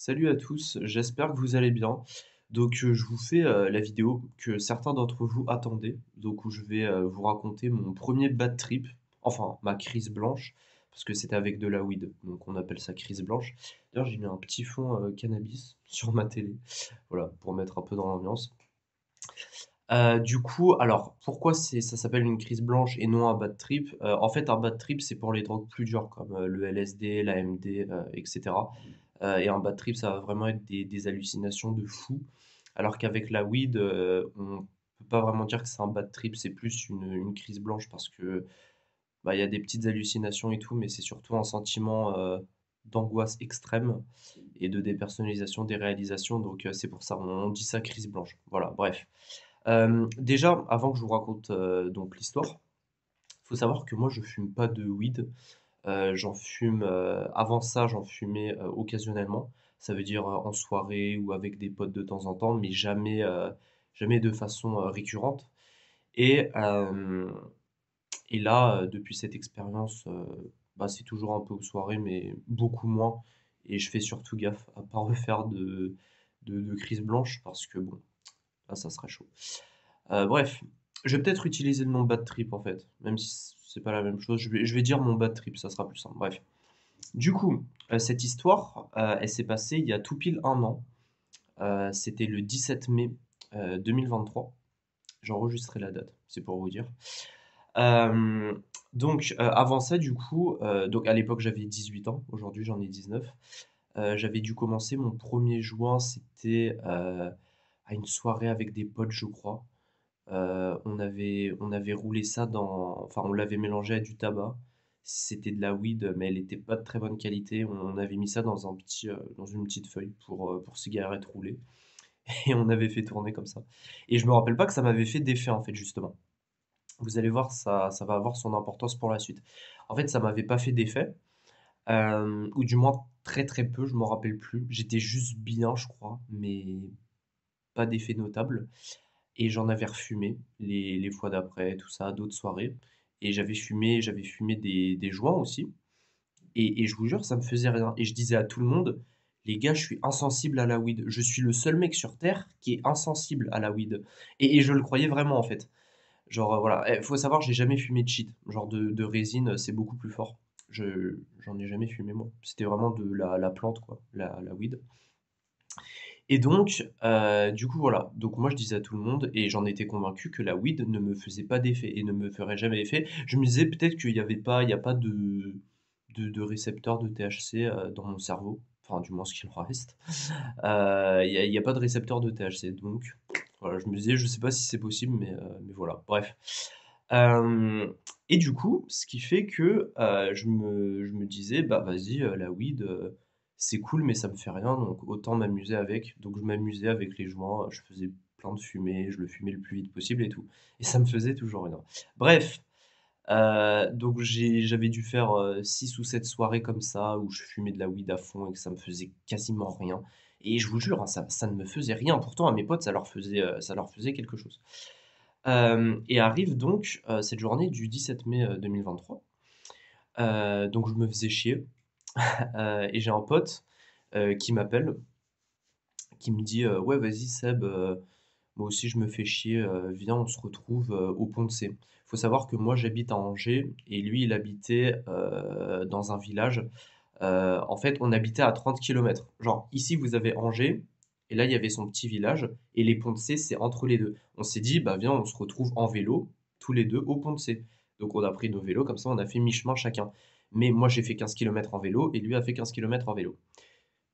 Salut à tous, j'espère que vous allez bien. Je vous fais la vidéo que certains d'entre vous attendaient, donc où je vais vous raconter mon premier bad trip, enfin ma crise blanche, parce que c'était avec de la weed, donc on appelle ça crise blanche. D'ailleurs, j'ai mis un petit fond cannabis sur ma télé, voilà, pour mettre un peu dans l'ambiance. Alors, pourquoi ça s'appelle une crise blanche et non un bad trip? En fait, un bad trip, c'est pour les drogues plus dures, comme le LSD, la MD, etc. Et un bad trip, ça va vraiment être des hallucinations de fou. Alors qu'avec la weed, on peut pas vraiment dire que c'est un bad trip, c'est plus une crise blanche parce que bah, il y a des petites hallucinations et tout, mais c'est surtout un sentiment d'angoisse extrême et de dépersonnalisation des réalisations. C'est pour ça, on dit ça crise blanche. Voilà, bref. Déjà, avant que je vous raconte donc l'histoire, il faut savoir que moi je fume pas de weed. J'en fume, avant ça, j'en fumais occasionnellement. Ça veut dire en soirée ou avec des potes de temps en temps, mais jamais de façon récurrente. Et, euh, et là, depuis cette expérience, bah, c'est toujours un peu aux soirées, mais beaucoup moins. Et je fais surtout gaffe à pas refaire de crise blanche parce que bon, là ça serait chaud. Bref, je vais peut-être utiliser le nom bad trip en fait, même si c'est pas la même chose. Je vais dire mon bad trip, ça sera plus simple. Bref. Cette histoire, elle s'est passée il y a tout pile un an. C'était le 17 mai 2023. J'ai enregistré la date, c'est pour vous dire. Avant ça, donc à l'époque j'avais 18 ans, aujourd'hui j'en ai 19. J'avais dû commencer mon premier joint, c'était à une soirée avec des potes, je crois. On avait roulé ça enfin, on l'avait mélangé à du tabac. C'était de la weed, mais elle était pas de très bonne qualité. On avait mis ça dans une petite feuille pour cigarette roulée et on avait fait tourner comme ça. Et je me rappelle pas que ça m'avait fait d'effet en fait, justement. Vous allez voir, ça va avoir son importance pour la suite. En fait, ça m'avait pas fait d'effet, ou du moins très très peu, je m'en rappelle plus. J'étais juste bien, je crois, mais pas d'effet notable. Et j'en avais refumé les fois d'après, tout ça, d'autres soirées. Et j'avais fumé des joints aussi. Et je vous jure, ça me faisait rien. Et je disais à tout le monde, les gars, je suis insensible à la weed. Je suis le seul mec sur Terre qui est insensible à la weed. Et je le croyais vraiment, en fait. Genre, voilà. Faut savoir, j'ai jamais fumé de shit. Genre de résine, c'est beaucoup plus fort. J'en ai jamais fumé, moi. C'était vraiment de la plante, quoi, la weed. Voilà. Donc moi, je disais à tout le monde, et j'en étais convaincu, que la weed ne me faisait pas d'effet et ne me ferait jamais effet. Je me disais peut-être il y a pas de récepteurs de THC dans mon cerveau. Enfin, du moins ce qu'il en reste. Il y a pas de récepteur de THC. Donc, voilà, je me disais, je sais pas si c'est possible, mais voilà. Bref. Et du coup, ce qui fait que je me disais, bah vas-y, la weed, c'est cool, mais ça me fait rien, donc autant m'amuser avec. Donc je m'amusais avec les joints, je faisais plein de fumées, je le fumais le plus vite possible et tout. Et ça me faisait toujours rien. Bref, j'avais dû faire 6 ou 7 soirées comme ça, où je fumais de la weed à fond et que ça me faisait quasiment rien. Et je vous jure, hein, ça ne me faisait rien. Pourtant, à mes potes, ça leur faisait quelque chose. Et arrive donc cette journée du 17 mai 2023. Donc je me faisais chier. Et j'ai un pote qui m'appelle, qui me dit ouais, vas-y, Seb, moi aussi je me fais chier, viens, on se retrouve au Pont de C. Faut savoir que moi j'habite à Angers et lui il habitait dans un village. En fait, on habitait à 30 kilomètres. Genre, ici vous avez Angers, et là il y avait son petit village, et les Ponts de C, c'est entre les deux. On s'est dit, bah viens, on se retrouve en vélo, tous les deux, au Pont de C. Donc on a pris nos vélos, comme ça on a fait mi-chemin chacun. Mais moi j'ai fait 15 kilomètres en vélo, et lui a fait 15 kilomètres en vélo.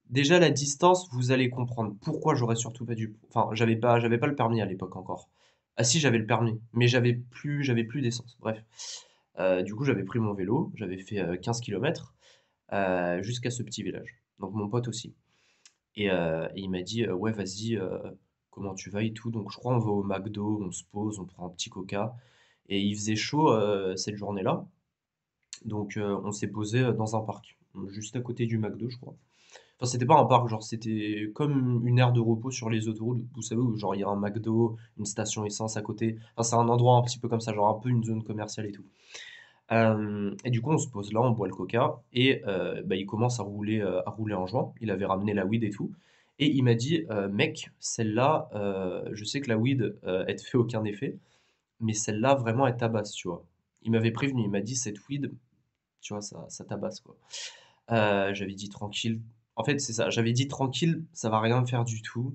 Déjà la distance, vous allez comprendre pourquoi j'aurais surtout pas dû. Enfin, j'avais pas le permis à l'époque encore. Ah si, j'avais le permis, mais j'avais plus d'essence. Bref. Du coup, j'avais pris mon vélo, j'avais fait 15 km jusqu'à ce petit village. Donc mon pote aussi. Et il m'a dit ouais, vas-y, comment tu vas et tout. Donc je crois on va au McDo, on se pose, on prend un petit coca. Et il faisait chaud cette journée-là. Donc on s'est posé dans un parc, juste à côté du McDo, je crois. Enfin, c'était pas un parc, genre c'était comme une aire de repos sur les autoroutes, vous savez, où genre il y a un McDo, une station essence à côté. Enfin, c'est un endroit un petit peu comme ça, genre un peu une zone commerciale et tout. Et du coup, on se pose là, on boit le coca et bah, il commence à rouler un joint. Il avait ramené la weed et tout et il m'a dit: Mec, celle-là, je sais que la weed, elle te fait aucun effet, mais celle-là, vraiment, elle tabasse», tu vois? Il m'avait prévenu, il m'a dit: «Cette weed, tu vois, ça tabasse, quoi». J'avais dit: «Tranquille». En fait, c'est ça, j'avais dit: «Tranquille, ça va rien me faire du tout»,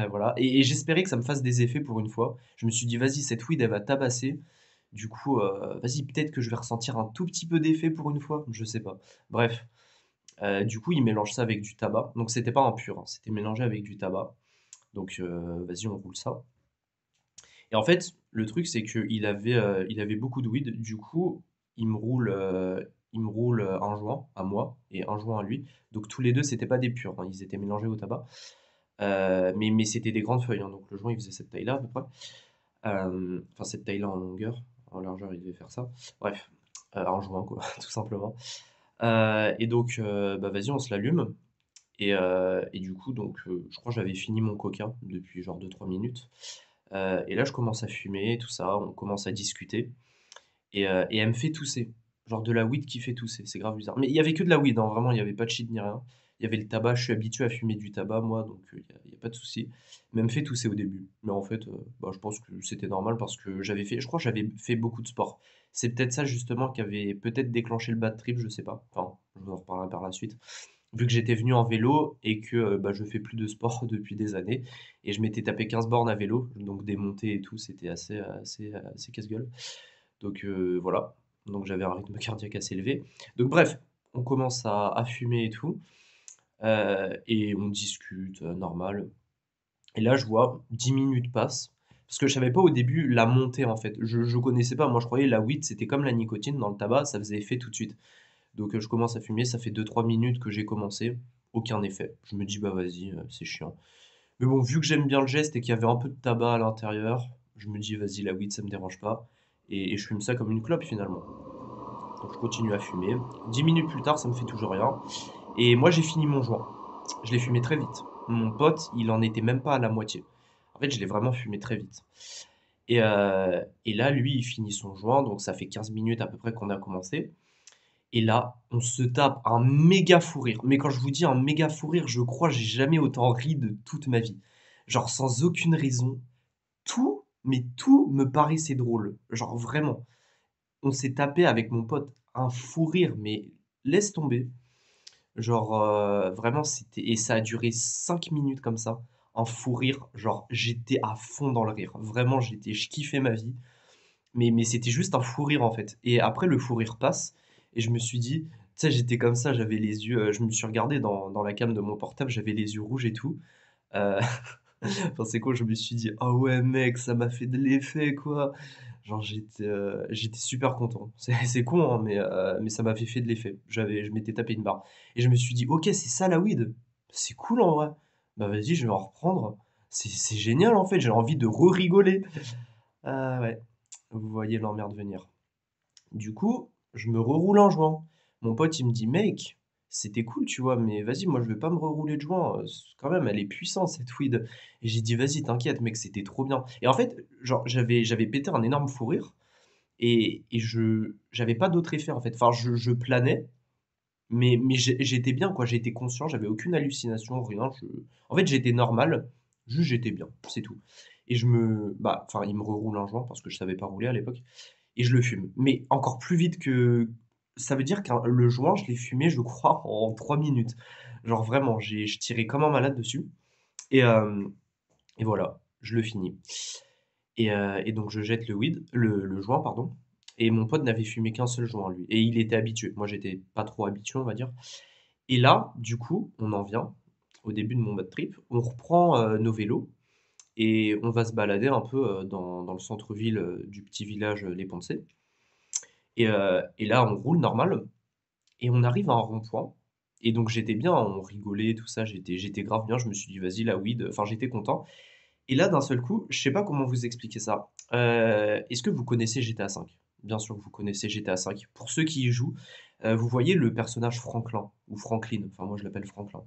voilà et j'espérais que ça me fasse des effets pour une fois. Je me suis dit: «Vas-y, cette weed, elle va tabasser. Du coup, vas-y, peut-être que je vais ressentir un tout petit peu d'effet pour une fois», je sais pas. Bref, du coup, il mélange ça avec du tabac, donc c'était pas un pur, hein, c'était mélangé avec du tabac. Donc vas-y, on roule ça et en fait, le truc, c'est qu'il avait beaucoup de weed. Du coup, il me roule, un joint à moi et un joint à lui. Donc tous les 2 c'était pas des purs, hein, ils étaient mélangés au tabac. Mais c'était des grandes feuilles, hein, donc le joint, il faisait cette taille-là, à peu près. Enfin, cette taille-là en longueur. En largeur, il devait faire ça. Bref, un joint, quoi, tout simplement. Et donc, bah, vas-y, on se l'allume et du coup, donc, je crois que j'avais fini mon coca depuis genre 2 3 minutes. Et là, je commence à fumer, tout ça, on commence à discuter et elle me fait tousser. Genre de la weed qui fait tousser, c'est grave bizarre. Mais il y avait que de la weed, hein, vraiment, il y avait pas de shit ni rien. Il y avait le tabac, je suis habitué à fumer du tabac moi, donc il y a pas de souci. Mais elle me fait tousser au début. Mais en fait, bah, je pense que c'était normal parce que je crois que j'avais fait beaucoup de sport. C'est peut-être ça justement qui avait peut-être déclenché le bad trip, je sais pas. Enfin, je vous en reparlerai par la suite. Vu que j'étais venu en vélo et que, bah, je fais plus de sport depuis des années et je m'étais tapé 15 bornes à vélo, donc des montées et tout, c'était assez casse-gueule. Donc voilà, donc j'avais un rythme cardiaque assez élevé. Donc bref, on commence à fumer et tout, et on discute, normal et là, je vois 10 minutes passent parce que je savais pas au début la montée, en fait. Je connaissais pas, moi je croyais la weed, c'était comme la nicotine dans le tabac, ça faisait effet tout de suite. Donc je commence à fumer, ça fait 2 3 minutes que j'ai commencé, aucun effet. Je me dis: «Bah vas-y, c'est chiant». Mais bon, vu que j'aime bien le geste et qu'il y avait un peu de tabac à l'intérieur, je me dis: «Vas-y, la weed, ça me dérange pas» et je fume ça comme une clope finalement. Donc je continue à fumer. 10 minutes plus tard, ça me fait toujours rien et moi j'ai fini mon joint. Je l'ai fumé très vite. Mon pote, il en était même pas à la moitié. En fait, je l'ai vraiment fumé très vite et là, lui, il finit son joint, donc ça fait 15 minutes à peu près qu'on a commencé et là, on se tape un méga fou rire. Mais quand je vous dis un méga fou rire, je crois que j'ai jamais autant ri de toute ma vie. Genre sans aucune raison, tout, mais tout me paraissait drôle. Genre vraiment. On s'est tapé avec mon pote un fou rire, mais laisse tomber. Genre, vraiment c'était et ça a duré 5 minutes comme ça, un fou rire, genre j'étais à fond dans le rire. Vraiment, je kiffais ma vie. Mais c'était juste un fou rire, en fait et après le fou rire passe et je me suis dit tu sais, j'étais comme ça, j'avais les yeux, je me suis regardé dans la cam de mon portable, j'avais les yeux rouges et tout, heu, enfin, c'est quoi, je me suis dit: «Ah ouais mec, ça m'a fait de l'effet, quoi». Genre j'étais super content. C'est con, hein, mais ça m'avait fait de l'effet. Je m'étais tapé une barre et je me suis dit: «OK, c'est ça la weed? C'est cool en vrai. Bah vas-y, je vais en reprendre. C'est génial en fait, j'ai envie de re-rigoler». Ah ouais, vous voyez l'emmerde venir. Du coup, je me reroule un joint. Mon pote, il me dit: «Mec, c'était cool, tu vois, mais vas-y, moi, je vais pas me rerouler de joint, quand même, elle est puissante cette weed». Et j'ai dit: «Vas-y, t'inquiète, mec, c'était trop bien». Et en fait, genre, j'avais pété un énorme fou rire et j'avais pas d'autre effet, en fait. Enfin, je planais, mais j'étais bien, quoi. J'étais conscient, j'avais aucune hallucination, rien. En fait, j'étais normal, juste j'étais bien, c'est tout. Et bah, enfin, il me reroule un joint parce que je savais pas rouler à l'époque et je le fume. Mais encore plus vite que ça veut dire que le joint, je l'ai fumé, je crois, en 3 minutes. Genre vraiment, je tirais comme un malade dessus et et voilà, je le finis et donc je jette le joint, pardon et mon pote n'avait fumé qu'un seul joint, lui et il était habitué. Moi, j'étais pas trop habitué, on va dire et là, du coup, on en vient au début de mon bad trip. On reprend, nos vélos et on va se balader un peu, dans le centre-ville, du petit village, Les Poncé et là, on roule normal et on arrive à un rond-point et donc j'étais bien, on rigolait, tout ça, j'étais grave bien. Je me suis dit: «Vas-y, la weed», enfin, j'étais content et là, d'un seul coup, je sais pas comment vous expliquer ça. Est-ce que vous connaissez GTA V? Bien sûr que vous connaissez GTA V. Pour ceux qui y jouent, vous voyez le personnage Franklin ou Franklin, enfin moi je l'appelle Franklin.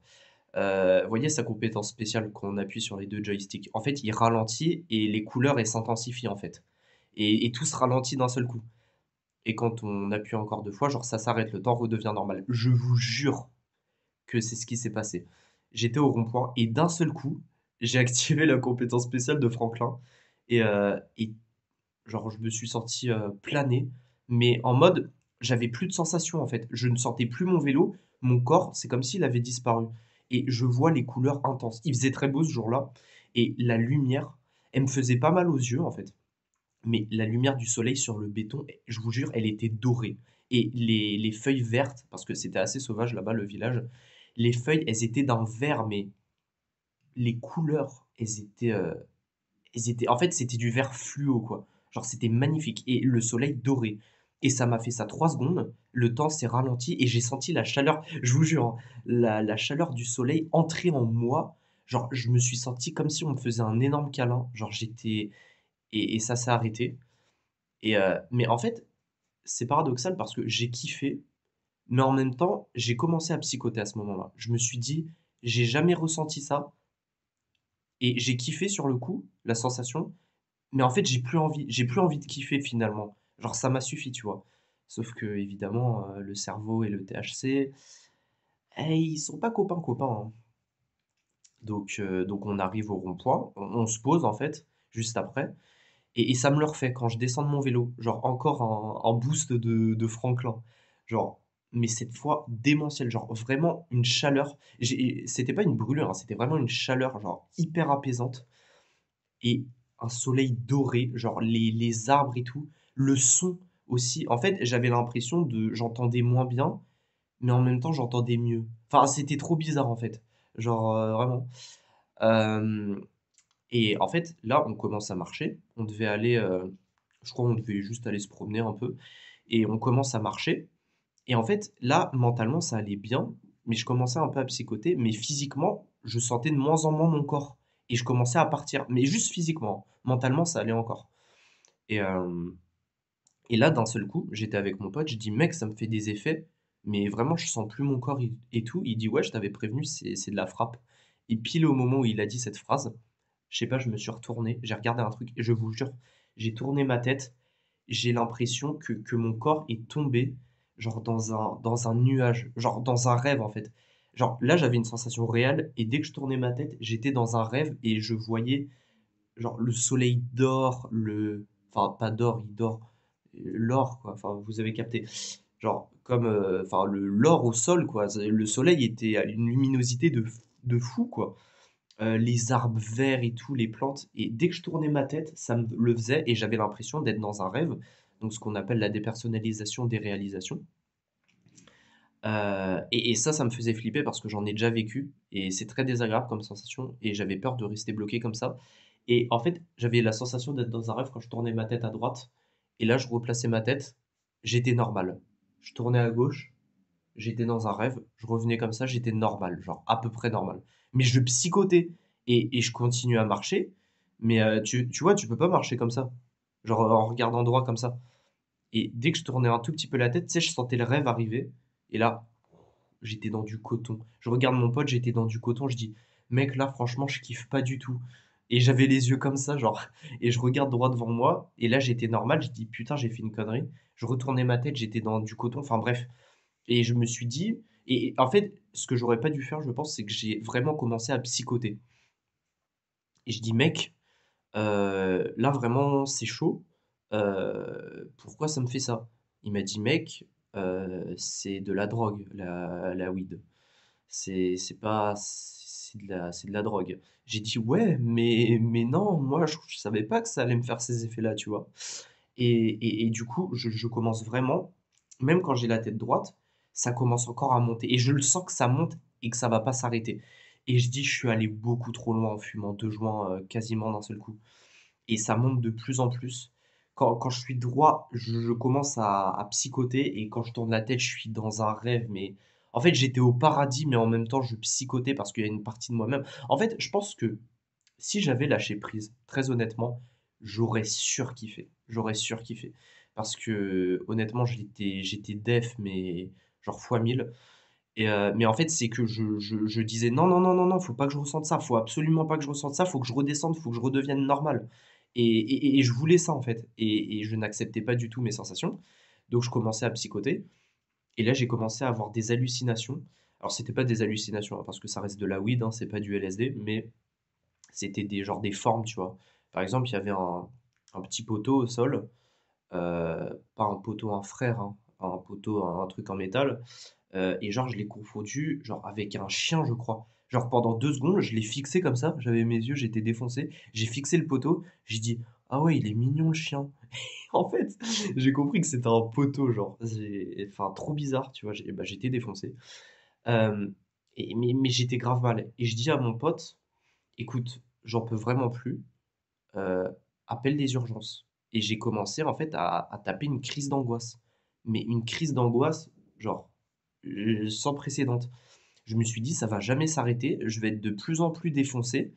Vous voyez sa compétence spéciale quand on appuie sur les 2 joysticks? En fait, il ralentit et les couleurs, elles s'intensifient, en fait et tout se ralentit d'un seul coup et quand on appuie encore 2 fois, genre ça s'arrête, le temps redevient normal. Je vous jure que c'est ce qui s'est passé. J'étais au rond-point et d'un seul coup, j'ai activé la compétence spéciale de Franklin et genre je me suis senti, planer, mais en mode, j'avais plus de sensations en fait. Je ne sentais plus mon vélo, mon corps, c'est comme s'il avait disparu et je vois les couleurs intenses. Il faisait très beau ce jour-là et la lumière, elle me faisait pas mal aux yeux en fait, mais la lumière du soleil sur le béton, je vous jure, elle était dorée et les feuilles vertes, parce que c'était assez sauvage là-bas, le village, les feuilles, elles étaient d'un vert, mais les couleurs, elles étaient en fait, c'était du vert fluo, quoi. Genre, c'était magnifique et le soleil doré et ça m'a fait ça 3 secondes, le temps s'est ralenti et j'ai senti la chaleur, je vous jure, hein, la chaleur du soleil entrer en moi. Genre, je me suis senti comme si on me faisait un énorme câlin. Genre, j'étais et ça s'est arrêté mais en fait, c'est paradoxal parce que j'ai kiffé, mais en même temps, j'ai commencé à psychoter à ce moment-là. Je me suis dit: «J'ai jamais ressenti ça» et j'ai kiffé sur le coup, la sensation, mais en fait, j'ai plus envie de kiffer finalement. Genre ça m'a suffi, tu vois? Sauf qu'évidemment, le cerveau et le THC, ils sont pas copains, copains, hein. Donc on arrive au rond-point, on se pose en fait, juste après et ça me le refait quand je descends de mon vélo, genre encore un boost de Franklin. Genre, mais cette fois démentiel, genre vraiment une chaleur. C'était pas une brûlure, hein, c'était vraiment une chaleur genre hyper apaisante et un soleil doré, genre les arbres et tout, le son aussi. En fait, j'avais l'impression de j'entendais moins bien, mais en même temps j'entendais mieux. Enfin, c'était trop bizarre en fait, genre, vraiment. Hem Et en fait, là, on commence à marcher. On devait aller, je crois on devait juste aller se promener un peu et on commence à marcher et en fait, là, mentalement, ça allait bien, mais je commençais un peu à psychoter, mais physiquement, je sentais de moins en moins mon corps et je commençais à partir, mais juste physiquement. Mentalement, ça allait encore et hem et là, d'un seul coup, j'étais avec mon pote, je dis: «Mec, ça me fait des effets, mais vraiment, je sens plus mon corps et tout». Il dit: «Ouais, je t'avais prévenu, c'est de la frappe» et pile au moment où il a dit cette phrase, je sais pas, je me suis retourné, j'ai regardé un truc et je vous jure, j'ai tourné ma tête, j'ai l'impression que mon corps est tombé, genre dans un nuage, genre dans un rêve, en fait. Genre là, j'avais une sensation réelle et dès que je tournais ma tête, j'étais dans un rêve et je voyais, genre, le soleil d'or, enfin, pas d'or, il dort, l'or, quoi, enfin, vous avez capté. Genre, comme, enfin, l'or au sol, quoi. Le soleil était à une luminosité de fou, quoi. Les arbres verts et tout, les plantes et dès que je tournais ma tête, ça me le faisait et j'avais l'impression d'être dans un rêve, donc ce qu'on appelle la dépersonnalisation des réalisations. Et ça me faisait flipper parce que j'en ai déjà vécu et c'est très désagréable comme sensation et j'avais peur de rester bloqué comme ça et en fait, j'avais la sensation d'être dans un rêve quand je tournais ma tête à droite et là, je replaçais ma tête, j'étais normal. Je tournais à gauche, j'étais dans un rêve, je revenais comme ça, j'étais normal, genre à peu près normal. Mais je psychotais et je continuais à marcher, mais tu vois, tu peux pas marcher comme ça, genre, en regardant droit comme ça et dès que je tournais un tout petit peu la tête, tu sais, je sentais le rêve arriver et là, j'étais dans du coton. Je regarde mon pote, j'étais dans du coton, je dis: «Mec, là, franchement, je kiffe pas du tout» et j'avais les yeux comme ça, genre et je regarde droit devant moi et là, j'étais normal, je dis: «Putain, j'ai fait une connerie». Je retournais ma tête, j'étais dans du coton, enfin bref et je me suis dit et en fait, ce que j'aurais pas dû faire, je pense, c'est que j'ai vraiment commencé à psychoter et je dis: «Mec, là, vraiment, c'est chaud, pourquoi ça me fait ça?» Il m'a dit: «Mec, c'est de la drogue, la weed. C'est pas c'est de la drogue». J'ai dit: «Ouais, mais non, moi, je savais pas que ça allait me faire ces effets-là», tu vois? Et du coup, je commence vraiment même quand j'ai la tête droite, ça commence encore à monter et je le sens que ça monte et que ça va pas s'arrêter et je dis: «Je suis allé beaucoup trop loin en fumant 2 joints, quasiment d'un seul coup» et ça monte de plus en plus. Quand je suis droit, je commence à psychoter et quand je tourne la tête, je suis dans un rêve, mais en fait, j'étais au paradis, mais en même temps, je psychotais parce qu'il y a une partie de moi-même en fait, je pense que si j'avais lâché prise, très honnêtement, j'aurais surkiffé. J'aurais surkiffé. Parce que honnêtement, j'étais def, mais genre fois 1000 mais en fait, c'est que je disais: «Non, non, non, non, non, faut pas que je ressente ça, faut absolument pas que je ressente ça, faut que je redescende, faut que je redevienne normal» et je voulais ça, en fait et je n'acceptais pas du tout mes sensations. Donc je commençais à psychoter et là, j'ai commencé à avoir des hallucinations. Alors c'était pas des hallucinations, hein, parce que ça reste de la weed, hein, c'est pas du LSD, mais c'était des formes, tu vois? Par exemple, il y avait un petit poteau au sol, pas un poteau, un frère, hein, un poteau, un truc en métal, et genre je l'ai confondu, genre avec un chien, je crois. Genre pendant 2 secondes, je l'ai fixé comme ça, j'avais mes yeux, j'étais défoncé, j'ai fixé le poteau, j'ai dit: «Ah ouais, il est mignon le chien». En fait, j'ai compris que c'était un poteau, genre, enfin trop bizarre, tu vois? J'étais défoncé, hem mais j'étais grave mal et je dis à mon pote: «Écoute, j'en peux vraiment plus, heu, appelle les urgences» et j'ai commencé en fait à taper une crise d'angoisse. Mais une crise d'angoisse, genre, sans précédente. Je me suis dit: «Ça va jamais s'arrêter, je vais être de plus en plus défoncé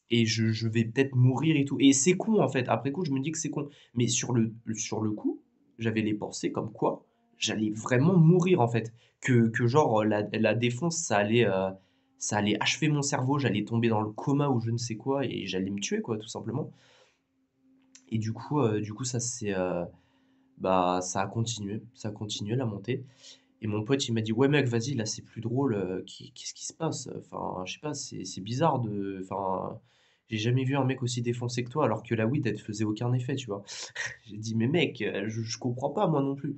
et je vais peut-être mourir et tout» et c'est con en fait, après coup je me dis que c'est con. Mais sur le coup, j'avais les pensées comme quoi j'allais vraiment mourir en fait. Que genre, la défonce ça allait achever mon cerveau, j'allais tomber dans le coma ou je ne sais quoi et j'allais me tuer quoi, tout simplement. Et du coup ça a continué la montée et mon pote il m'a dit: «Ouais mec vas-y là c'est plus drôle, qu'est-ce qui se passe? Enfin je sais pas, c'est bizarre de enfin, j'ai jamais vu un mec aussi défoncé que toi alors que la weed elle te faisait aucun effet», tu vois? J'ai dit: «Mais mec, je comprends pas moi non plus»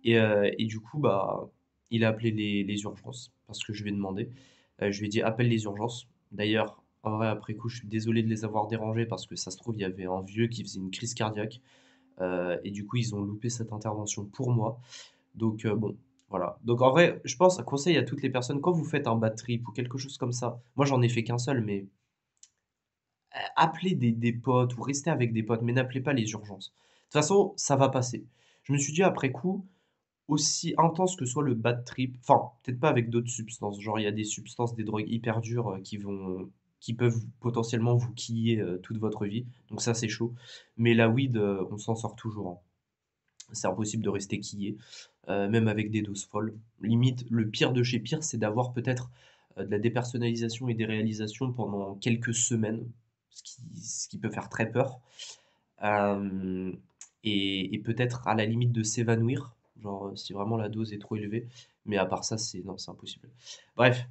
et du coup, bah, il a appelé les urgences parce que je lui ai demandé. Je lui ai dit: «Appelle les urgences». D'ailleurs, en vrai après coup je suis désolé de les avoir dérangés parce que ça se trouve il y avait un vieux qui faisait une crise cardiaque. Et du coup, ils ont loupé cette intervention pour moi. Donc bon, voilà. Donc en vrai, je pense, un conseil à toutes les personnes, quand vous faites un bad trip ou quelque chose comme ça, moi j'en ai fait qu'un seul, mais appelez des potes ou restez avec des potes, mais n'appelez pas les urgences. De toute façon, ça va passer. Je me suis dit après coup, aussi intense que soit le bad trip, enfin, peut-être pas avec d'autres substances, genre il y a des substances, des drogues hyper dures, qui peuvent potentiellement vous quiller, toute votre vie, donc ça c'est chaud. Mais la weed, on s'en sort toujours, hein. C'est impossible de rester quillé, même avec des doses folles. Limite, le pire de chez pire, c'est d'avoir peut-être, de la dépersonnalisation et des réalisations pendant quelques semaines, ce qui peut faire très peur. Hem et peut-être à la limite de s'évanouir, genre, si vraiment la dose est trop élevée, mais à part ça, c'est non, c'est impossible. Bref,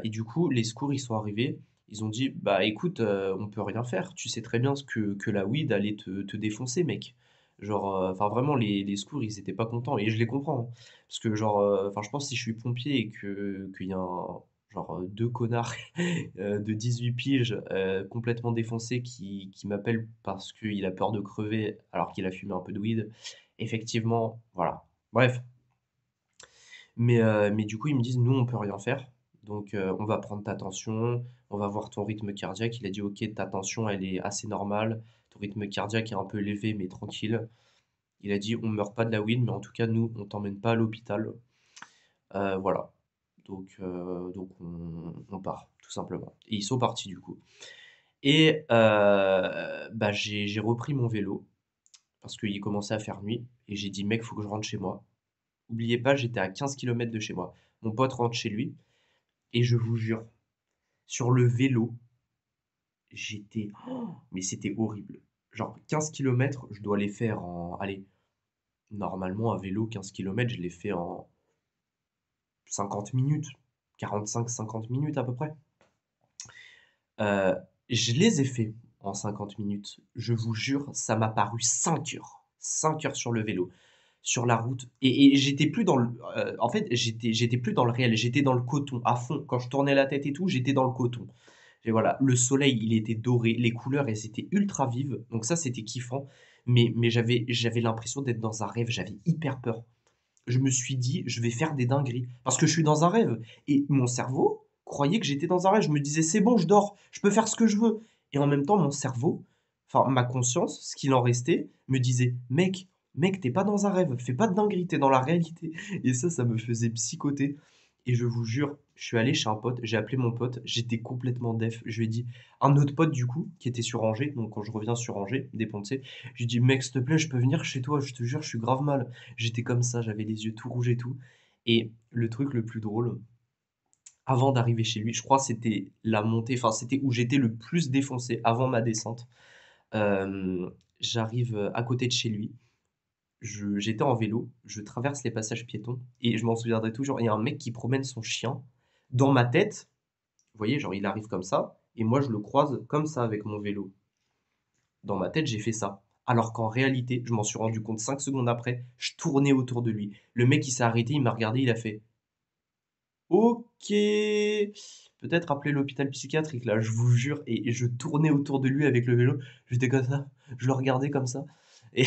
et du coup, les secours, ils sont arrivés. Ils ont dit: «Bah, écoute, on peut rien faire. Tu sais très bien ce que la weed allait te défoncer, mec». Genre, enfin vraiment les secours, ils étaient pas contents et je les comprends, hein. Parce que genre, enfin je pense si je suis pompier et qu'il y a un genre, 2 connards de 18 piges, complètement défoncé qui m'appelle parce qu'il a peur de crever alors qu'il a fumé un peu de weed. Effectivement, voilà. Bref, mais du coup, ils me disent: «Nous, on peut rien faire, donc on va prendre ta tension, on va voir ton rythme cardiaque». Il a dit: «OK, ta tension, elle est assez normale, ton rythme cardiaque est un peu élevé mais tranquille». Il a dit: «On meurt pas de la weed, mais en tout cas, nous, on t'emmène pas à l'hôpital». Voilà. Donc on part, tout simplement et ils sont partis du coup. Et bah, j'ai repris mon vélo parce qu'il commençait à faire nuit et j'ai dit: «Mec, faut que je rentre chez moi». Oubliez pas, j'étais à 15 kilomètres de chez moi. Mon pote rentre chez lui et je vous jure, sur le vélo, j'étais mais c'était horrible. Genre 15 kilomètres, je dois les faire en allez, normalement à vélo 15 kilomètres, je les fais en 50 minutes, 45-50 minutes à peu près. Heu, je les ai faits en 50 minutes. Je vous jure, ça m'a paru 5 heures. 5 heures sur le vélo, sur la route et j'étais plus dans le en fait, j'étais plus dans le réel, j'étais dans le coton à fond. Quand je tournais la tête et tout, j'étais dans le coton et voilà. Le soleil, il était doré, les couleurs, elles étaient ultra vives, donc ça, c'était kiffant, mais j'avais l'impression d'être dans un rêve, j'avais hyper peur. Je me suis dit: «Je vais faire des dingueries» parce que je suis dans un rêve et mon cerveau croyait que j'étais dans un rêve. Je me disais: «C'est bon, je dors, je peux faire ce que je veux» et en même temps, mon cerveau, enfin ma conscience, ce qu'il en restait, me disait: «Mec, tu pas dans un rêve, fais pas de dingueries, tu dans la réalité» et ça me faisait psychoter et je vous jure, je suis allé chez un pote, j'ai appelé mon pote, j'étais complètement def. Je lui ai dit un autre pote du coup, qui était sur Angers, donc quand je reviens sur Angers, des Ponts-de-Cé, je lui ai dit: «Mec, s'il te plaît, je peux venir chez toi? Je te jure, je suis grave mal». J'étais comme ça, j'avais les yeux tout rouges et tout et le truc le plus drôle, avant d'arriver chez lui, je crois c'était la montée, enfin c'était où j'étais le plus défoncé avant ma descente. J'arrive, à côté de chez lui, j'étais en vélo, je traverse les passages piétons et je m'en souviendrai toujours, il y a un mec qui promène son chien. Dans ma tête, vous voyez, genre il arrive comme ça et moi je le croise comme ça avec mon vélo. Dans ma tête, j'ai fait ça. Alors qu'en réalité, je m'en suis rendu compte 5 secondes après, je tournais autour de lui. Le mec, il s'est arrêté, il m'a regardé, il a fait: «OK, peut-être appeler l'hôpital psychiatrique là», je vous jure et je tournais autour de lui avec le vélo. J'étais comme ça, je le regardais comme ça et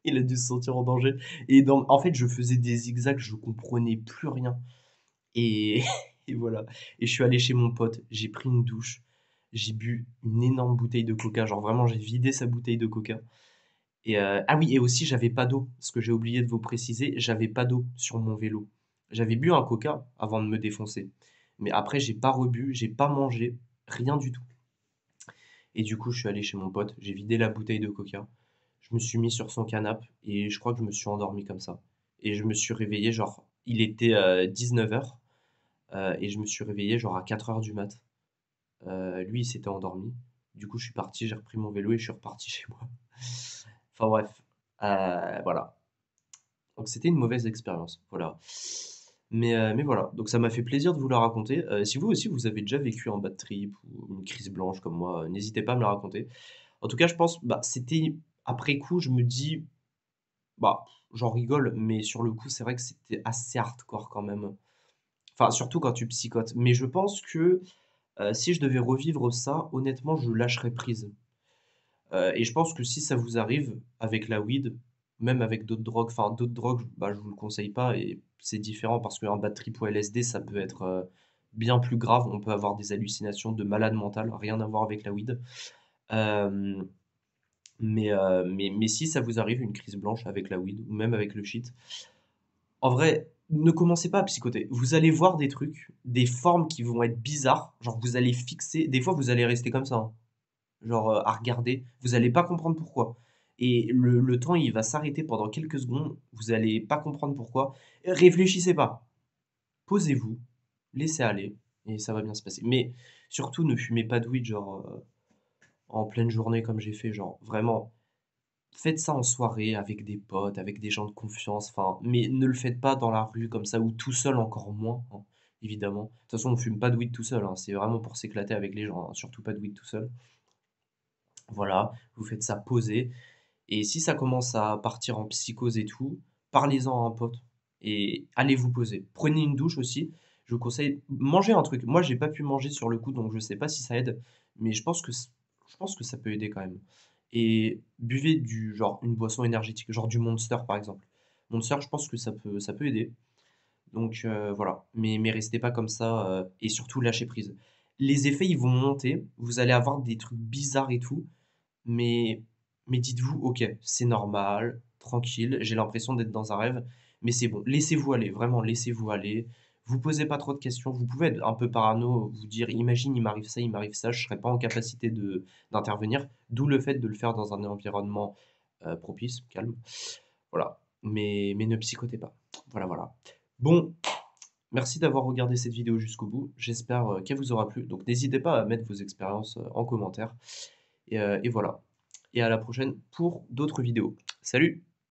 il a dû se sentir en danger et en fait, je faisais des zigzags, je comprenais plus rien et et voilà et je suis allé chez mon pote, j'ai pris une douche, j'ai bu une énorme bouteille de coca, genre vraiment j'ai vidé sa bouteille de coca et ah oui et aussi j'avais pas d'eau, ce que j'ai oublié de vous préciser, j'avais pas d'eau sur mon vélo. J'avais bu un coca avant de me défoncer, mais après j'ai pas rebu, j'ai pas mangé, rien du tout et du coup, je suis allé chez mon pote, j'ai vidé la bouteille de coca, je me suis mis sur son canapé et je crois que je me suis endormi comme ça et je me suis réveillé genre il était, 19:00, et je me suis réveillé genre à 4 heures du mat. Lui, il s'était endormi. Du coup, je suis parti, j'ai repris mon vélo et je suis reparti chez moi. Enfin bref, voilà. Donc c'était une mauvaise expérience, voilà. Mais voilà, donc ça m'a fait plaisir de vous la raconter. Si vous aussi vous avez déjà vécu un bad trip ou une crise blanche comme moi, n'hésitez pas à me la raconter. En tout cas, je pense, bah, c'était après coup, je me dis, bah, j'en rigole, mais sur le coup, c'est vrai que c'était assez hardcore quand même. Enfin, surtout quand tu psychotes. Mais je pense que, si je devais revivre ça, honnêtement, je lâcherais prise. Et je pense que si ça vous arrive avec la weed, même avec d'autres drogues, enfin d'autres drogues, bah, je vous le conseille pas et c'est différent parce qu'un bad trip ou LSD, ça peut être, bien plus grave. On peut avoir des hallucinations de malade mental, rien à voir avec la weed. Hem, mais si ça vous arrive, une crise blanche avec la weed ou même avec le shit, en vrai, ne commencez pas à psychoter. Vous allez voir des trucs, des formes qui vont être bizarres, genre vous allez fixer des fois vous allez rester comme ça, hein. Genre, à regarder, vous allez pas comprendre pourquoi et le temps, il va s'arrêter pendant quelques secondes, vous allez pas comprendre pourquoi. Réfléchissez pas, posez-vous, laissez aller et ça va bien se passer. Mais surtout ne fumez pas de weed genre, en pleine journée comme j'ai fait, genre vraiment, faites ça en soirée avec des potes, avec des gens de confiance, enfin, mais ne le faites pas dans la rue comme ça ou tout seul encore moins, hein, évidemment. De toute façon, on fume pas de weed tout seul, hein, c'est vraiment pour s'éclater avec les gens, hein, surtout pas de weed tout seul. Voilà, vous faites ça posé et si ça commence à partir en psychose et tout, parlez-en à un pote et allez vous poser. Prenez une douche aussi, je vous conseille mangez un truc. Moi, j'ai pas pu manger sur le coup, donc je sais pas si ça aide, mais je pense que ça peut aider quand même et buvez du genre une boisson énergétique, genre du Monster, par exemple. Monster, je pense que ça peut aider, donc voilà, mais restez pas comme ça, et surtout lâchez prise. Les effets, ils vont monter, vous allez avoir des trucs bizarres et tout, mais dites-vous: «OK, c'est normal, tranquille, j'ai l'impression d'être dans un rêve, mais c'est bon». Laissez-vous aller, vraiment laissez-vous aller. Vous posez pas trop de questions. Vous pouvez être un peu parano, vous dire: «Imagine, il m'arrive ça, je serais pas en capacité de d'intervenir». D'où le fait de le faire dans un environnement, propice, calme. Voilà, mais ne psychotez pas. Voilà, voilà. Bon, merci d'avoir regardé cette vidéo jusqu'au bout. J'espère, qu'elle vous aura plu. Donc n'hésitez pas à mettre vos expériences, en commentaire et voilà et à la prochaine pour d'autres vidéos. Salut!